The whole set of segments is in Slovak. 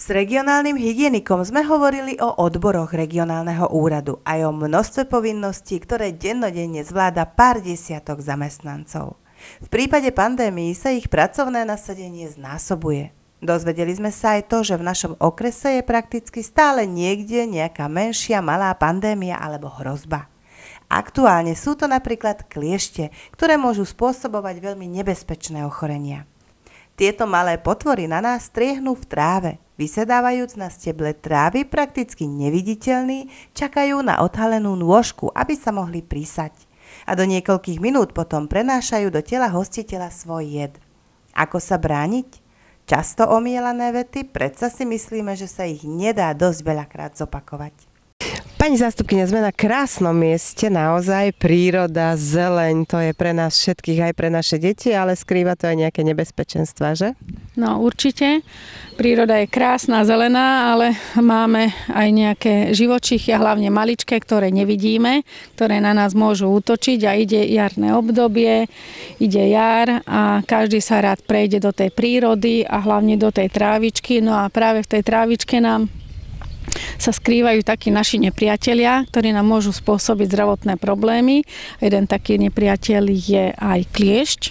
S regionálnym hygienikom sme hovorili o odboroch regionálneho úradu aj o množstve povinností, ktoré dennodenne zvláda pár desiatok zamestnancov. V prípade pandémií sa ich pracovné nasadenie znásobuje. Dozvedeli sme sa aj to, že v našom okrese je prakticky stále niekde nejaká menšia malá pandémia alebo hrozba. Aktuálne sú to napríklad kliešte, ktoré môžu spôsobovať veľmi nebezpečné ochorenia. Tieto malé potvory na nás striehnú v tráve. Vysedávajúc na steble trávy, prakticky neviditeľní, čakajú na odhalenú nôžku, aby sa mohli prísať. A do niekoľkých minút potom prenášajú do tela hostiteľa svoj jed. Ako sa brániť? Často omielané vety, predsa si myslíme, že sa ich nedá dosť veľakrát zopakovať. Pani zástupkyňa, sme na krásnom mieste, naozaj príroda, zeleň, to je pre nás všetkých, aj pre naše deti, ale skrýva to aj nejaké nebezpečenstvá, že? No určite, príroda je krásna, zelená, ale máme aj nejaké živočichy, hlavne maličké, ktoré nevidíme, ktoré na nás môžu útočiť a ide jarné obdobie, ide jar a každý sa rád prejde do tej prírody a hlavne do tej trávičky, no a práve v tej trávičke nám sa skrývajú takí naši nepriatelia, ktorí nám môžu spôsobiť zdravotné problémy. Jeden taký nepriateľ je aj kliešť,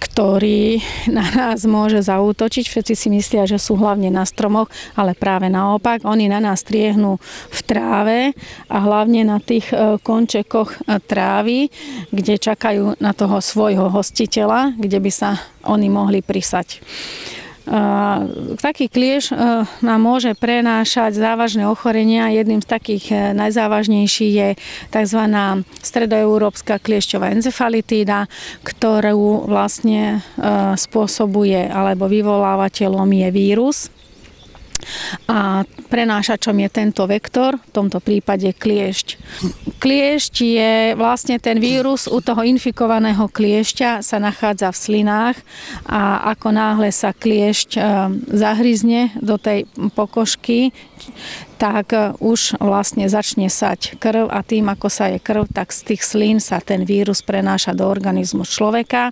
ktorý na nás môže zaútočiť. Všetci si myslia, že sú hlavne na stromoch, ale práve naopak. Oni na nás striehnú v tráve a hlavne na tých končekoch trávy, kde čakajú na toho svojho hostiteľa, kde by sa oni mohli prisať. Taký kliešť nám môže prenášať závažné ochorenia. Jedným z takých najzávažnejších je tzv. Stredoeurópska kliešťová encefalitída, ktorú vlastne spôsobuje alebo vyvolávateľom je vírus. A prenášačom je tento vektor, v tomto prípade kliešť. Kliešť je vlastne ten vírus u toho infikovaného kliešťa sa nachádza v slinách a ako náhle sa kliešť zahryzne do tej pokožky, tak už vlastne začne sať krv a tým, ako sa je krv, tak z tých slín sa ten vírus prenáša do organizmu človeka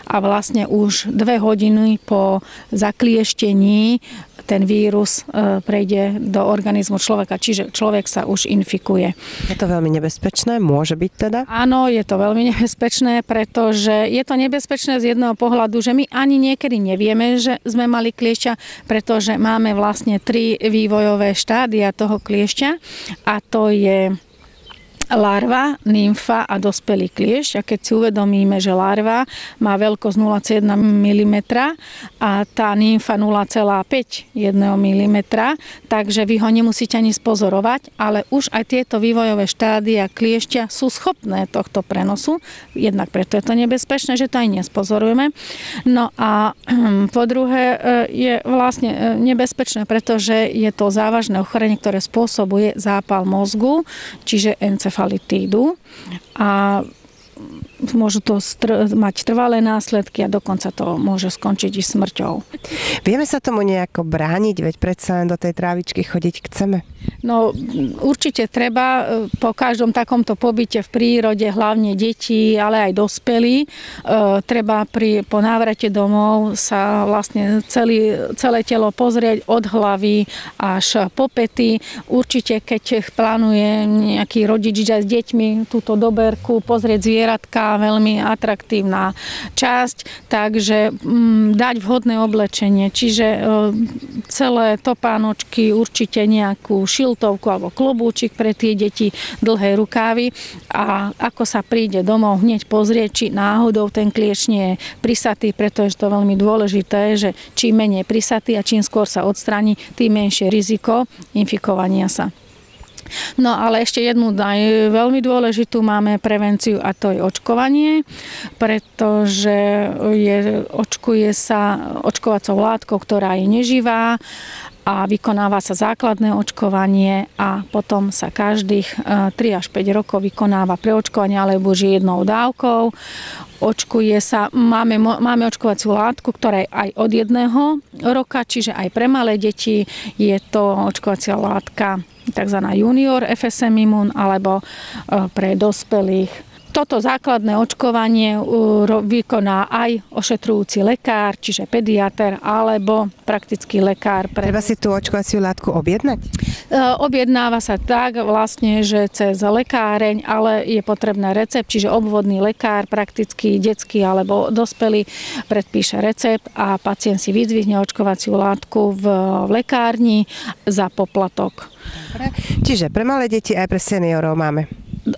a vlastne už 2 hodiny po zaklieštení ten vírus prejde do organizmu človeka, čiže človek sa už infikuje. Je to veľmi nebezpečné? Môže byť teda? Áno, je to veľmi nebezpečné, pretože je to nebezpečné z jedného pohľadu, že my ani niekedy nevieme, že sme mali kliešťa, pretože máme vlastne 3 vývojové štádia toho kliešťa a to je larva, nymfa a dospelý kliešť. A keď si uvedomíme, že larva má veľkosť 0,1 mm a tá nymfa 0,5 mm, takže vy ho nemusíte ani spozorovať, ale už aj tieto vývojové štádia kliešťa sú schopné tohto prenosu. Jednak preto je to nebezpečné, že to aj nespozorujeme. No a po druhé je vlastne nebezpečné, pretože je to závažné ochorenie, ktoré spôsobuje zápal mozgu, čiže encefalitídu a môžu to mať trvalé následky a dokonca to môže skončiť i smrťou. Vieme sa tomu nejako brániť, veď predsa len do tej trávičky chodiť chceme? No určite treba po každom takomto pobyte v prírode, hlavne deti, ale aj dospelí, treba po návrate domov sa vlastne celé telo pozrieť od hlavy až po päty. Určite, keď plánuje nejaký rodič s deťmi túto doberku, pozrieť zvieratka, veľmi atraktívna časť, takže dať vhodné oblečenie, čiže celé topánočky, určite nejakú šiltovku alebo klobúčik pre tie deti, dlhé rukávy a ako sa príde domov hneď pozrieť, či náhodou ten kliešť nie je prisatý, pretože to je veľmi dôležité, že čím menej prisatý a čím skôr sa odstráni, tým menšie riziko infikovania sa. No ale ešte jednu veľmi dôležitú máme prevenciu a to je očkovanie, pretože očkuje sa očkovacou látkou, ktorá je neživá a vykonáva sa základné očkovanie a potom sa každých 3 až 5 rokov vykonáva preočkovanie alebo už jednou dávkou. Očkuje sa, máme očkovaciu látku, ktorá je aj od 1 roka, čiže aj pre malé deti je to očkovacia látka tzv. Junior FSM Immune alebo pre dospelých. Toto základné očkovanie vykoná aj ošetrujúci lekár, čiže pediater alebo praktický lekár. Treba si tú očkovaciu látku objednať? Objednáva sa tak vlastne, že cez lekáreň, ale je potrebný recept, čiže obvodný lekár, praktický detský alebo dospelý predpíše recept a pacient si vyzdvihne očkovaciu látku v lekárni za poplatok. Čiže pre malé deti aj pre seniorov máme?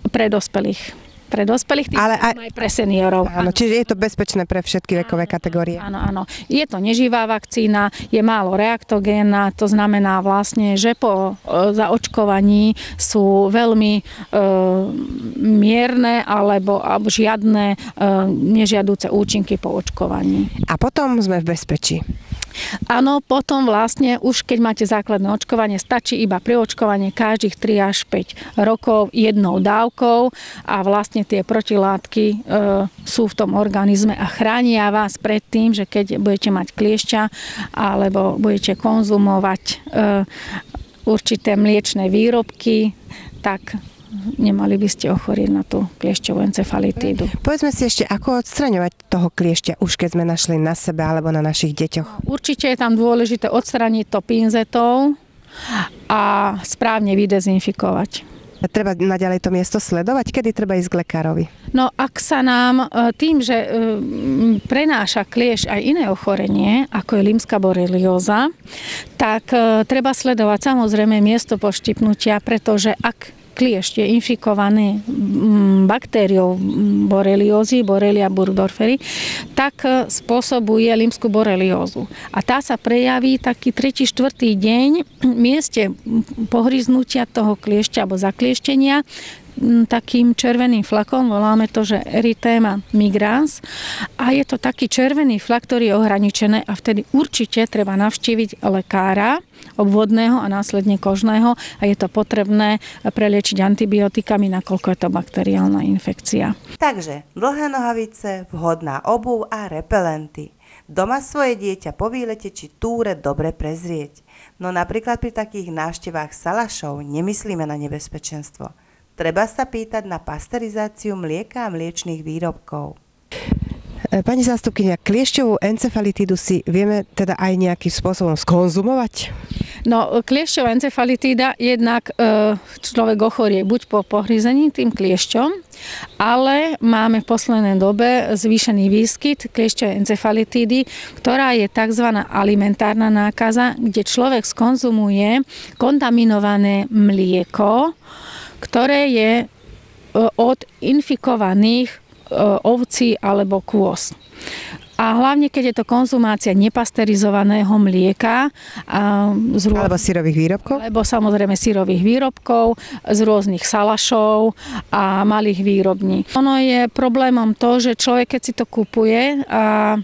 Pre dospelých. Pre dospelých, ale aj pre seniorov. Áno, čiže je to bezpečné pre všetky vekové kategórie. Áno. Je to neživá vakcína, je málo reaktogénna, to znamená vlastne, že po zaočkovaní sú veľmi mierne alebo žiadne nežiaduce účinky po očkovaní. A potom sme v bezpečí. Áno, potom vlastne už keď máte základné očkovanie, stačí iba preočkovanie každých 3 až 5 rokov jednou dávkou a vlastne tie protilátky sú v tom organizme a chránia vás pred tým, že keď budete mať kliešťa alebo budete konzumovať určité mliečne výrobky, tak nemali by ste ochorieť na tú kliešťovú encefalitídu. Povedzme si ešte, ako odstraňovať toho kliešťa, už keď sme našli na sebe alebo na našich deťoch. Určite je tam dôležité odstraniť to pinzetou a správne vydezinfikovať. A treba naďalej to miesto sledovať? Kedy treba ísť k lekárovi? No ak sa nám tým, že prenáša kliešť aj iné ochorenie, ako je limská borelióza, tak treba sledovať samozrejme miesto poštipnutia, pretože ak kliešť je infikovaný baktériou boreliózy, Borrelia burgdorferi, tak spôsobuje limskú boreliózu. A tá sa prejaví taký 3. 4. deň v mieste pohryznutia toho kliešťa alebo zaklieštenia takým červeným flakom, voláme to, že erytéma migrans a je to taký červený flak, ktorý je ohraničený a vtedy určite treba navštíviť lekára obvodného a následne kožného a je to potrebné preliečiť antibiotikami, nakoľko je to bakteriálna infekcia. Takže dlhé nohavice, vhodná obuv a repelenty. Doma svoje dieťa po výlete či túre dobre prezrieť. No napríklad pri takých návštevách salašov nemyslíme na nebezpečenstvo. Treba sa pýtať na pasterizáciu mlieka a mliečnych výrobkov. Pani zástupkyňa, kliešťovú encefalitídu si vieme teda aj nejakým spôsobom skonzumovať? No, kliešťová encefalitída jednak človek ochorie buď po pohryzení tým kliešťom, ale máme v poslednej dobe zvýšený výskyt kliešťovej encefalitídy, ktorá je tzv. Alimentárna nákaza, kde človek skonzumuje kontaminované mlieko, ktoré je od infikovaných ovcí alebo kôz. A hlavne, keď je to konzumácia nepasterizovaného mlieka alebo syrových výrobkov? Alebo samozrejme syrových výrobkov z rôznych salašov a malých výrobní. Ono je problémom to, že človek, keď si to kupuje a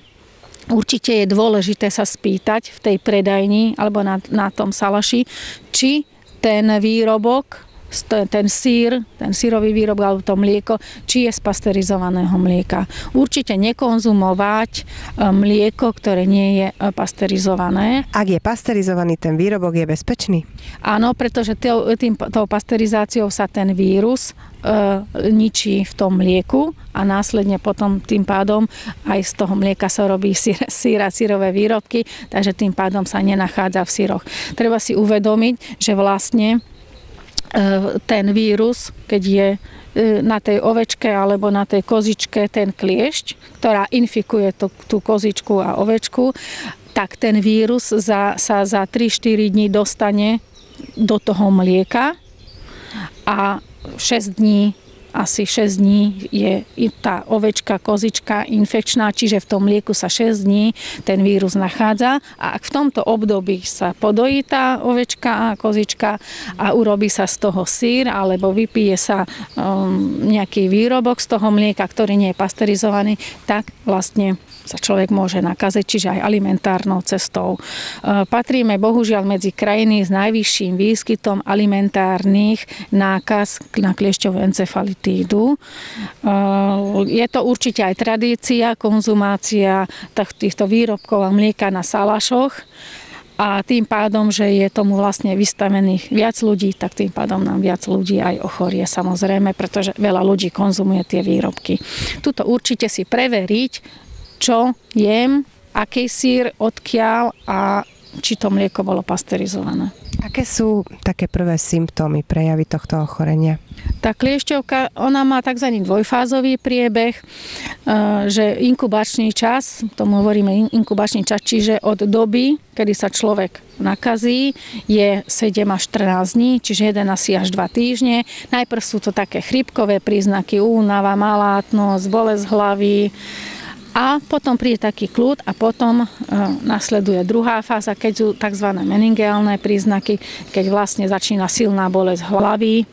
určite je dôležité sa spýtať v tej predajni alebo na tom salaši, či ten výrobok, ten sírový výrobok alebo to mlieko, či je z pasterizovaného mlieka. Určite nekonzumovať mlieko, ktoré nie je pasterizované. Ak je pasterizovaný ten výrobok, je bezpečný? Áno, pretože tou pasterizáciou sa ten vírus ničí v tom mlieku a následne potom tým pádom aj z toho mlieka sa robí sírové výrobky, takže tým pádom sa nenachádza v syroch. Treba si uvedomiť, že vlastne ten vírus, keď je na tej ovečke alebo na tej kozičke ten kliešť, ktorá infikuje tú kozičku a ovečku, tak ten vírus sa za 3-4 dní dostane do toho mlieka a 6 dní asi 6 dní je tá ovečka, kozička infekčná, čiže v tom mlieku sa 6 dní ten vírus nachádza a ak v tomto období sa podojí tá ovečka a kozička a urobí sa z toho syr alebo vypije sa nejaký výrobok z toho mlieka, ktorý nie je pasteurizovaný, tak vlastne sa človek môže nakaziť, čiže aj alimentárnou cestou. Patríme bohužiaľ medzi krajiny s najvyšším výskytom alimentárnych nákaz na kliešťovú encefalitídu. Je to určite aj tradícia, konzumácia týchto výrobkov a mlieka na salašoch a tým pádom, že je tomu vlastne vystavených viac ľudí, tak tým pádom nám viac ľudí aj ochorie samozrejme, pretože veľa ľudí konzumuje tie výrobky. Tuto určite si preveriť, čo jem, aký sír, odkiaľ a či to mlieko bolo pasteurizované. Aké sú také prvé symptómy, prejavy tohto ochorenia? Tá kliešťovka, ona má tzv. Dvojfázový priebeh, že inkubačný čas, tomu hovoríme inkubačný čas, čiže od doby, kedy sa človek nakazí, je 7 až 14 dní, čiže 1 asi až 2 týždne. Najprv sú to také chrípkové príznaky, únava, malátnosť, bolesť hlavy, a potom príde taký kľud a potom nasleduje druhá fáza, keď sú tzv. Meningeálne príznaky, keď vlastne začína silná bolesť hlavy,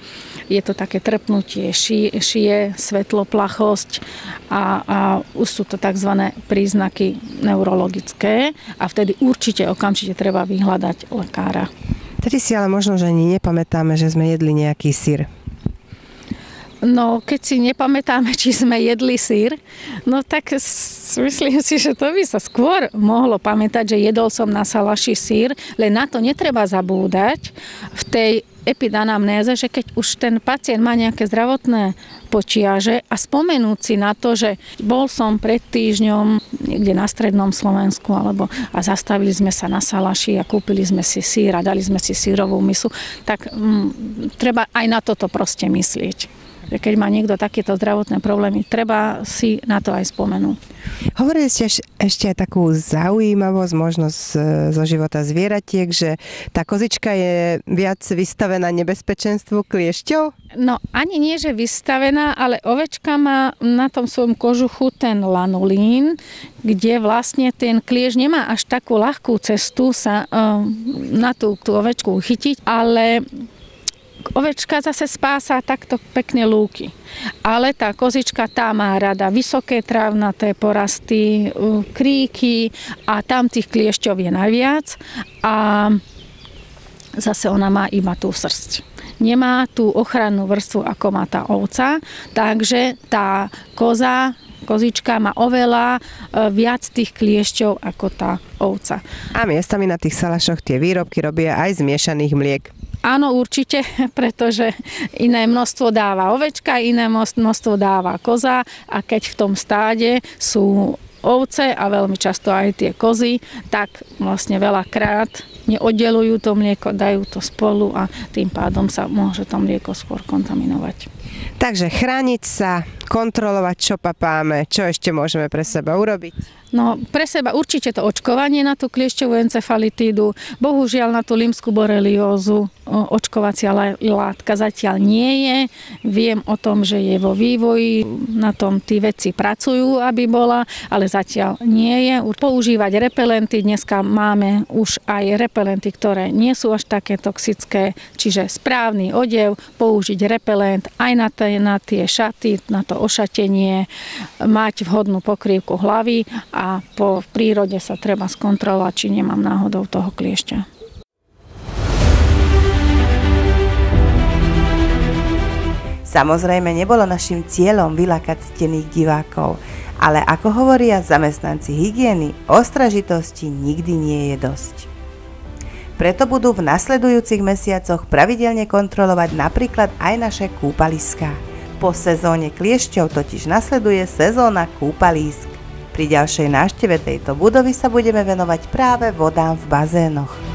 je to také trpnutie šie, svetloplachosť a už sú to tzv. Príznaky neurologické a vtedy určite okamžite treba vyhľadať lekára. Tedy si ale možno, že ani nepamätáme, že sme jedli nejaký syr. No, keď si nepamätáme, či sme jedli syr, no tak myslím si, že to by sa skôr mohlo pamätať, že jedol som na salaši syr, len na to netreba zabúdať v tej epidanamnéze, že keď už ten pacient má nejaké zdravotné počiaže a spomenúť si na to, že bol som pred týždňom niekde na strednom Slovensku a zastavili sme sa na salaši a kúpili sme si syr a dali sme si syrovú misu, tak treba aj na toto proste myslieť. Keď má niekto takéto zdravotné problémy, treba si na to aj spomenúť. Hovorili ste ešte aj takú zaujímavosť, možno zo života zvieratiek, že tá kozička je viac vystavená nebezpečenstvu kliešťov? No ani nie, že vystavená, ale ovečka má na tom svojom kožuchu ten lanolín, kde vlastne ten kliešť nemá až takú ľahkú cestu sa na tú ovečku chytiť, ale ovečka zase spása takto pekne lúky. Ale tá kozička, tá má rada vysoké trávnaté porasty, kríky a tam tých kliešťov je najviac a zase ona má iba tú srsť. Nemá tú ochrannú vrstvu, ako má tá ovca, takže tá kozička má oveľa viac tých kliešťov ako tá ovca. A miestami na tých salašoch tie výrobky robia aj z miešaných mliek. Áno, určite, pretože iné množstvo dáva ovečka, iné množstvo dáva koza a keď v tom stáde sú ovce a veľmi často aj tie kozy, tak vlastne veľakrát neoddelujú to mlieko, dajú to spolu a tým pádom sa môže to mlieko skôr kontaminovať. Takže chrániť sa, kontrolovať, čo papáme, čo ešte môžeme pre seba urobiť? No, pre seba určite to očkovanie na tú kliešťovú encefalitídu. Bohužiaľ na tú lymskú boreliózu očkovacia látka zatiaľ nie je. Viem o tom, že je vo vývoji, na tom tí vedci pracujú, aby bola, ale zatiaľ nie je. Používať repelenty, dneska máme už aj repelenty, ktoré nie sú až také toxické, čiže správny odev, použiť repelent aj na tie šaty, na to ošatenie, mať vhodnú pokrývku hlavy a po prírode sa treba skontrolovať, či nemám náhodou toho kliešťa. Samozrejme, nebolo našim cieľom vylákať ctených divákov, ale ako hovoria zamestnanci hygieny, ostražitosti nikdy nie je dosť. Preto budú v nasledujúcich mesiacoch pravidelne kontrolovať napríklad aj naše kúpaliská. Po sezóne kliešťov totiž nasleduje sezóna kúpalísk. Pri ďalšej návšteve tejto budovy sa budeme venovať práve vodám v bazénoch.